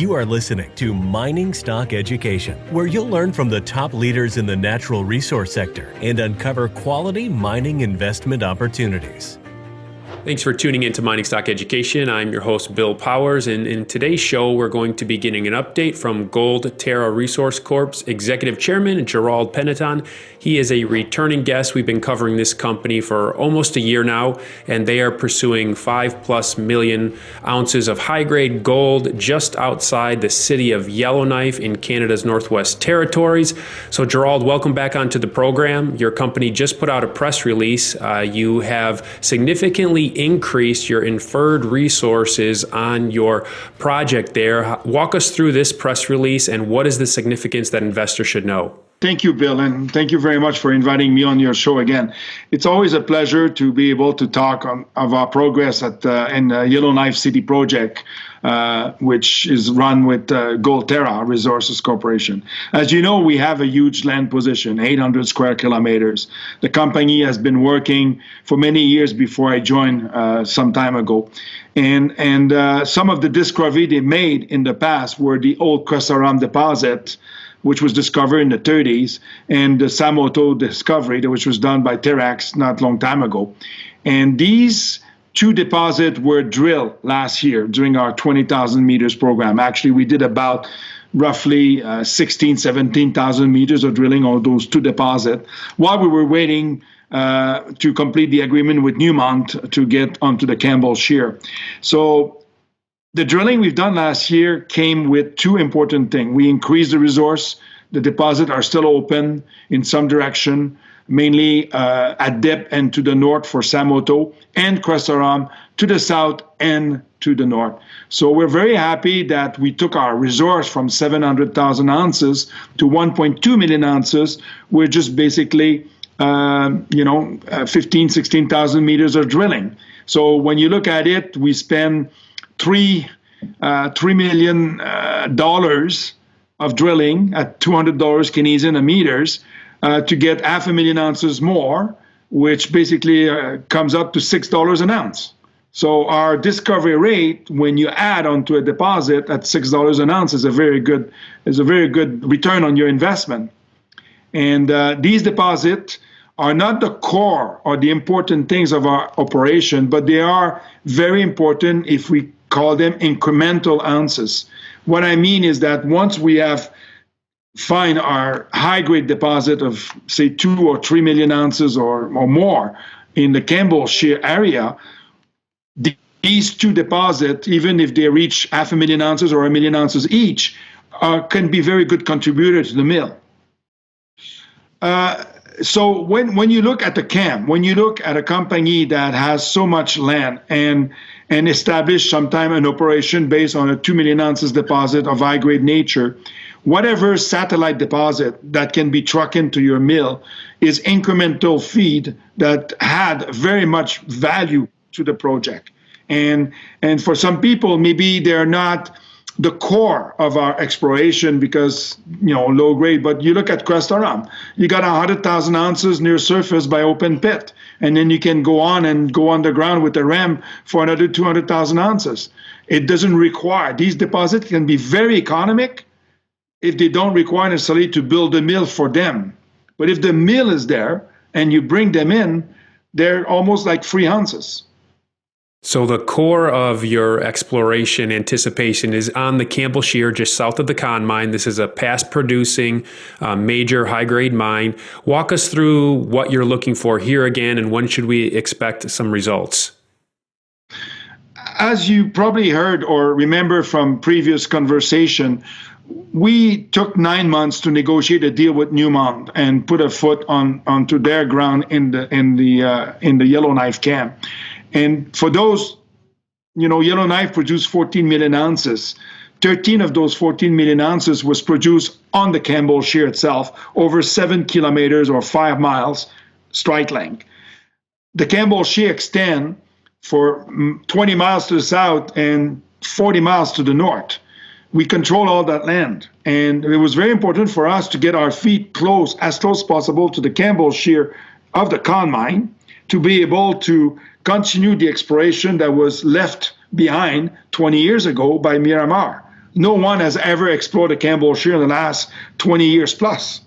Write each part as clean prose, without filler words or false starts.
You are listening to Mining Stock Education, where you'll learn from the top leaders in the natural resource sector and uncover quality mining investment opportunities. Thanks for tuning in to Mining Stock Education. I'm your host, Bill Powers, and in today's show, we're going to be getting an update from Gold Terra Resource Corp's Executive Chairman, Gerald Panneton. He is a returning guest. We've been covering this company for almost a year now, and they are pursuing 5+ million ounces of high-grade gold just outside the city of Yellowknife in Canada's Northwest Territories. So, Gerald, welcome back onto the program. Your company just put out a press release. You have significantly increased your inferred resources on your project there. Walk us through this press release and what is the significance that investors should know? Thank you, Bill, and thank you very much for inviting me on your show again. It's always a pleasure to be able to talk of our progress in the Yellowknife City Project, which is run with Gold Terra Resources Corporation. As you know, we have a huge land position, 800 square kilometers. The company has been working for many years before I joined some time ago. And some of the discovery they made in the past were the old Cressaram deposit, which was discovered in the 30s, and the Samoto discovery, which was done by Terex not long time ago. And these two deposits were drilled last year during our 20,000 meters program. Actually, we did about roughly 17,000 meters of drilling on those two deposits while we were waiting to complete the agreement with Newmont to get onto the Campbell Shear. So the drilling we've done last year came with two important things. We increased the resource. The deposits are still open in some direction, mainly at depth and to the north for Samoto, and Cressaram to the south and to the north. So we're very happy that we took our resource from 700,000 ounces to 1.2 million ounces. We're just basically 16,000 meters of drilling. So when you look at it, we spend $3 million of drilling at $200 Canadian a meters to get 500,000 ounces more, which basically comes up to $6 an ounce. So our discovery rate, when you add onto a deposit at $6 an ounce, is a very good return on your investment. And these deposits are not the core or the important things of our operation, but they are very important if we call them incremental ounces. What I mean is that once we have find our high-grade deposit of, say, 2 or 3 million ounces or more in the Campbell Shear area, these two deposits, even if they reach 500,000 ounces or 1 million ounces each, can be very good contributors to the mill. So when you look at the camp, when you look at a company that has so much land and established sometime an operation based on a 2 million ounces deposit of high-grade nature, whatever satellite deposit that can be trucked into your mill is incremental feed that had very much value to the project. And for some people, maybe they're not the core of our exploration because, low grade, but you look at Cressaram, you got 100,000 ounces near surface by open pit, and then you can go on and go underground with the RAM for another 200,000 ounces. It doesn't require, these deposits can be very economic if they don't require necessarily to build a mill for them. But if the mill is there and you bring them in, they're almost like free ounces. So the core of your exploration anticipation is on the Campbell Shear, just south of the Con Mine. This is a past-producing major high-grade mine. Walk us through what you're looking for here again, and when should we expect some results? As you probably heard or remember from previous conversation, we took 9 months to negotiate a deal with Newmont and put a foot onto their ground in the Yellowknife camp. And for those, Yellowknife produced 14 million ounces. 13 of those 14 million ounces was produced on the Campbell Shear itself, over 7 kilometers or 5 miles strike length. The Campbell Shear extend for 20 miles to the south and 40 miles to the north. We control all that land. And it was very important for us to get our feet close, as close as possible to the Campbell Shear of the Con Mine, to be able to continue the exploration that was left behind 20 years ago by Miramar. no one has ever explored the Campbell Shear in the last 20 years plus.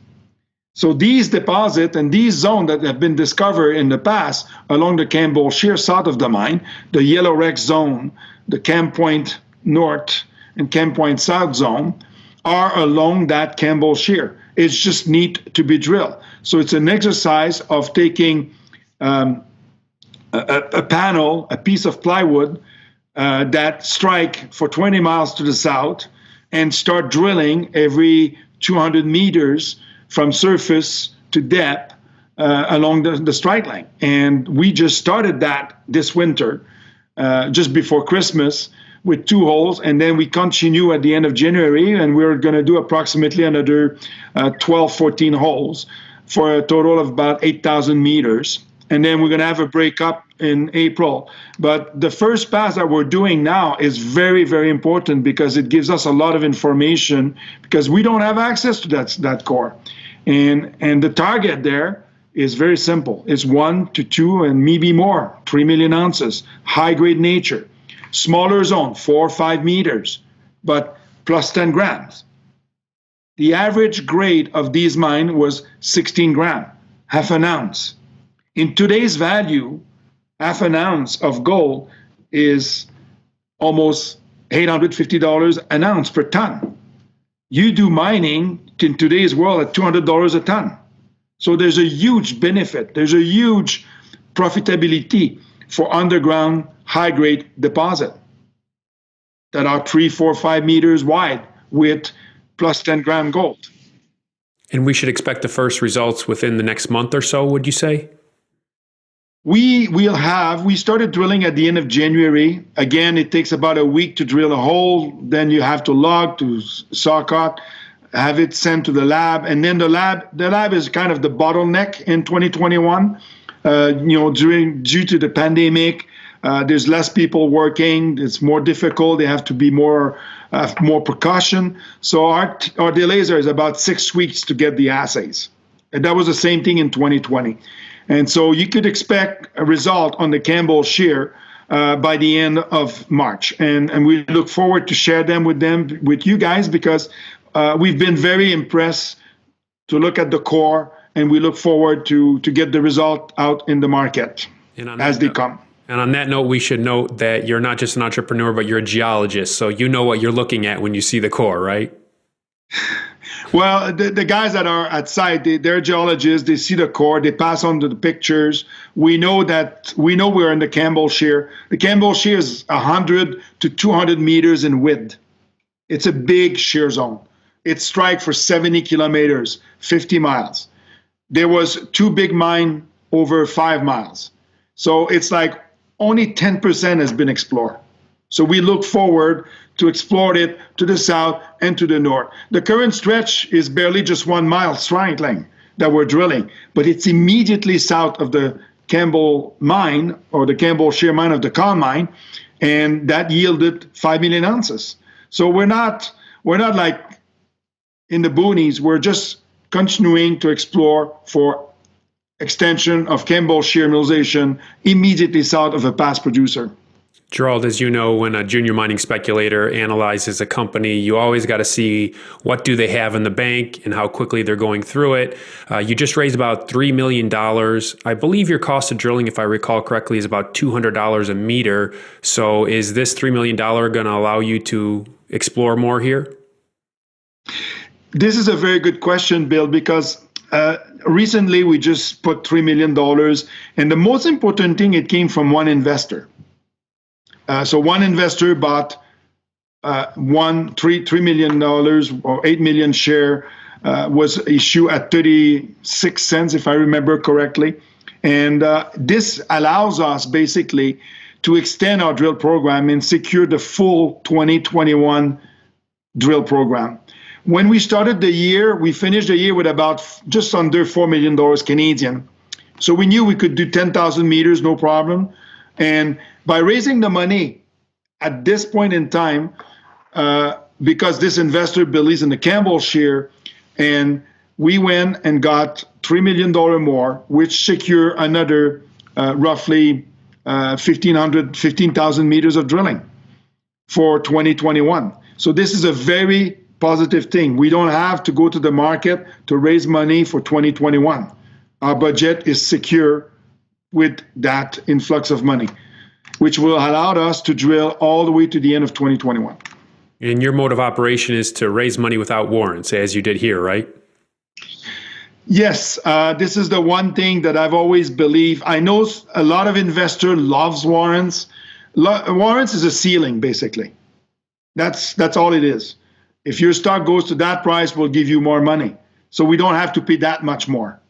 So these deposits and these zones that have been discovered in the past along the Campbell Shear south of the mine, the Yellow Wreck zone, the Camp Point North and Camp Point South zone, are along that Campbell Shear. It's just need to be drilled. So it's an exercise of taking a panel, a piece of plywood that strike for 20 miles to the south and start drilling every 200 meters from surface to depth along the strike line. And we just started that this winter, just before Christmas, with 2 holes, and then we continue at the end of January, and we're going to do approximately another 12, 14 holes for a total of about 8,000 meters. And then we're going to have a breakup in April. But the first pass that we're doing now is very, very important because it gives us a lot of information because we don't have access to that core. And the target there is very simple. It's 1 to 2 and maybe more, 3 million ounces, high-grade nature. Smaller zone, 4 or 5 meters, but plus 10 grams. The average grade of these mines was 16 grams, half an ounce. In today's value, half an ounce of gold is almost $850 an ounce per ton. You do mining in today's world at $200 a ton. So there's a huge benefit. There's a huge profitability for underground high-grade deposit that are 3, 4, 5 meters wide with plus 10 gram gold. And we should expect the first results within the next month or so, would you say? We started drilling at the end of January. Again, it takes about a week to drill a hole. Then you have to log, to saw cut, have it sent to the lab. And then the lab is kind of the bottleneck in 2021. Due to the pandemic, there's less people working. It's more difficult. They have to be more precaution. So our delays are about 6 weeks to get the assays. And that was the same thing in 2020. And so you could expect a result on the Campbell Shear by the end of March. And we look forward to share them with you guys because we've been very impressed to look at the core, and we look forward to get the result out in the market as they come. And on that note, we should note that you're not just an entrepreneur, but you're a geologist. So you know what you're looking at when you see the core, right? Well, the guys that are at site, they're geologists. They see the core. They pass on to the pictures. We know we're in the Campbell Shear. The Campbell Shear is 100 to 200 meters in width. It's a big shear zone. It strikes for 70 kilometers, 50 miles. There was 2 big mines over 5 miles. So it's like only 10% has been explored. So we look forward to explore it to the south and to the north. The current stretch is barely just 1 mile strike length that we're drilling, but it's immediately south of the Campbell mine or the Campbell Shear mine of the Con mine, and that yielded 5 million ounces. So we're not like in the boonies. We're just continuing to explore for extension of Campbell Shear mineralization immediately south of a past producer. Gerald, as you know, when a junior mining speculator analyzes a company, you always got to see what do they have in the bank and how quickly they're going through it. You just raised about $3 million. I believe your cost of drilling, if I recall correctly, is about $200 a meter. So is this $3 million going to allow you to explore more here? This is a very good question, Bill, because recently we just put $3 million. And the most important thing, it came from one investor. So one investor bought $3 million or 8 million share, was issued at 36 cents, if I remember correctly. And this allows us basically to extend our drill program and secure the full 2021 drill program. When we started the year, we finished the year with about just under $4 million Canadian. So we knew we could do 10,000 meters, no problem. And by raising the money at this point in time, because this investor believes in the Campbell Shear, and we went and got $3 million more, which secure another roughly 15,000 meters of drilling for 2021. So this is a very positive thing. We don't have to go to the market to raise money for 2021. Our budget is secure with that influx of money, which will allow us to drill all the way to the end of 2021. And your mode of operation is to raise money without warrants, as you did here, right? Yes, this is the one thing that I've always believed. I know a lot of investors loves warrants. Warrants is a ceiling, basically. That's all it is. If your stock goes to that price, we'll give you more money. So we don't have to pay that much more.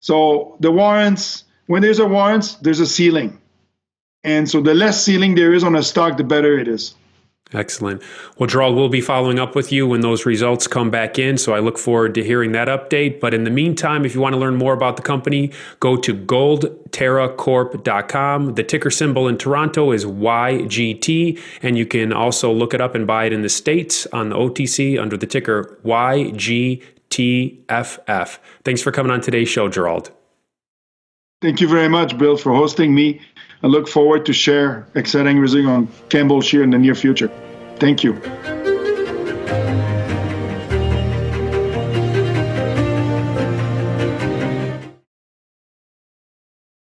So the warrants, when there's a warrants, there's a ceiling. And so the less ceiling there is on a stock, the better it is. Excellent. Well, Gerald, we'll be following up with you when those results come back in. So I look forward to hearing that update. But in the meantime, if you want to learn more about the company, go to goldterracorp.com. The ticker symbol in Toronto is YGT. And you can also look it up and buy it in the States on the OTC under the ticker YGTFF. Thanks for coming on today's show, Gerald. Thank you very much, Bill, for hosting me. I look forward to share exciting results on Campbell Shear in the near future. Thank you.